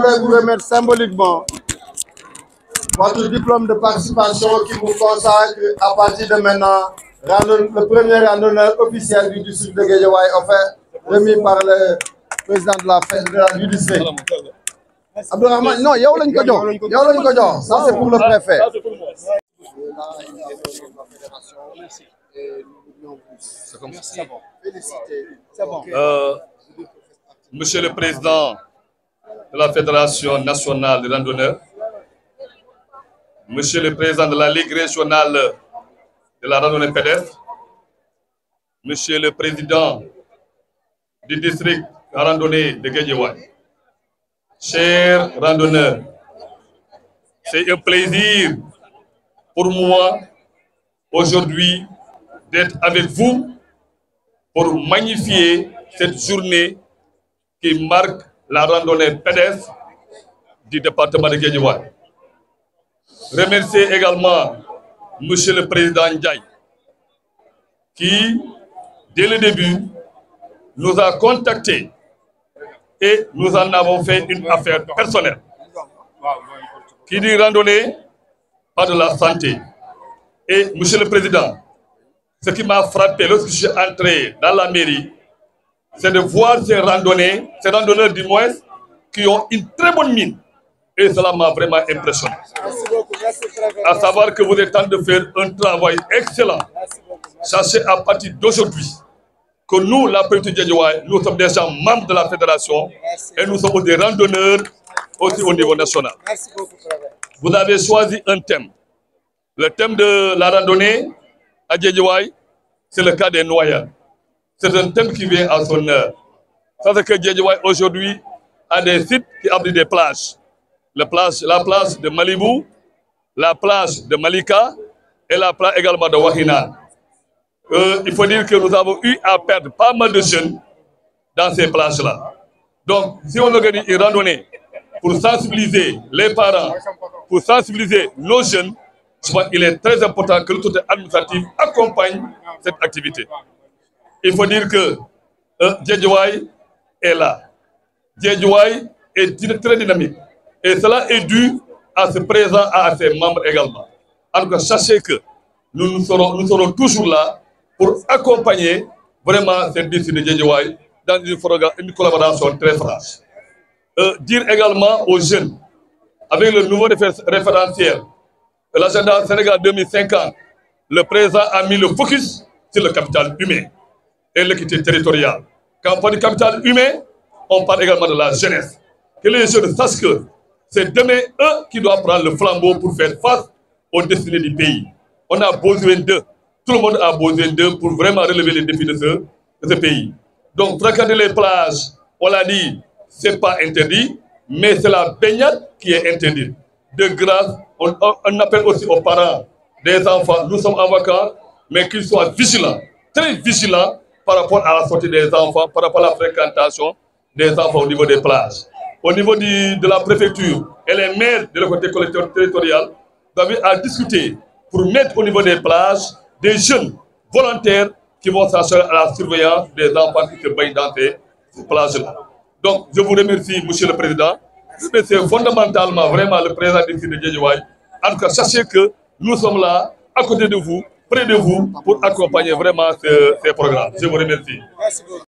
voudrais vous remettre symboliquement votre diplôme de participation qui vous consacre à partir de maintenant le premier randonneur officiel du district de Guédiawaye offert, remis par le président de la fête du district. Abdourahmane, non, yow lañ ko jox, ça c'est pour le préfet. Monsieur le Président de la Fédération nationale des randonneurs, Monsieur le Président de la Ligue régionale de la randonnée pédestre, Monsieur le Président du district de randonnée de Guédiawaye, chers randonneurs, c'est un plaisir pour moi aujourd'hui d'être avec vous pour magnifier cette journée qui marque la randonnée pédestre du département de Guédiawaye. Remercier également Monsieur le Président Ndiaye qui, dès le début, nous a contactés et nous en avons fait une affaire personnelle. Qui dit randonnée, pas de la santé. Et Monsieur le Président, ce qui m'a frappé lorsque je suis entré dans la mairie, c'est de voir ces randonneurs du moins, qui ont une très bonne mine. Et cela m'a vraiment impressionné. À savoir que vous êtes en train de faire un travail excellent. Sachez à partir d'aujourd'hui que nous, la préfecture de Guédiawaye, nous sommes déjà membres de la fédération et nous sommes des randonneurs aussi au niveau national. Vous avez choisi un thème. Le thème de la randonnée à Guédiawaye, c'est le cas des noyades. C'est un thème qui vient à son heure. Ça, c'est que Guédiawaye aujourd'hui a des sites qui abritent des plages. La plage de Malibou, la plage de Malika et la plage également de Wahina. Il faut dire que nous avons eu à perdre pas mal de jeunes dans ces plages-là. Donc, si on organise une randonnée pour sensibiliser les parents, pour sensibiliser nos jeunes, je pense qu'il est très important que l'autorité administrative accompagne cette activité. Il faut dire que Guédiawaye est là. Guédiawaye est très dynamique. Et cela est dû à ce présent, à ses membres également. En tout cas, sachez que nous serons toujours là pour accompagner vraiment cette district de Guédiawaye dans une collaboration très franche. Dire également aux jeunes, avec le nouveau référentiel, l'agenda Sénégal 2050, le président a mis le focus sur le capital humain et l'équité territoriale. Quand on parle du capital humain, on parle également de la jeunesse. Que les jeunes sachent que c'est demain eux qui doivent prendre le flambeau pour faire face aux destinées du pays. On a besoin d'eux. Tout le monde a besoin d'eux pour vraiment relever les défis de ce pays. Donc, fréquenter les plages, on l'a dit, ce n'est pas interdit, mais c'est la baignade qui est interdite. De grâce, on appelle aussi aux parents des enfants, nous sommes en vacances, mais qu'ils soient vigilants, très vigilants par rapport à la sortie des enfants, par rapport à la fréquentation des enfants au niveau des plages. Au niveau de la préfecture et les maires de la côté collectivité territoriale, vous avez à discuter pour mettre au niveau des plages des jeunes volontaires qui vont s'assurer à la surveillance des enfants qui se baignent dans ces plages-là. Donc, je vous remercie, Monsieur le Président. Je remercie fondamentalement vraiment le président du district de Guédiawaye. En tout cas, sachez que nous sommes là, à côté de vous, près de vous, pour accompagner vraiment ces programmes. Je vous remercie. Merci beaucoup.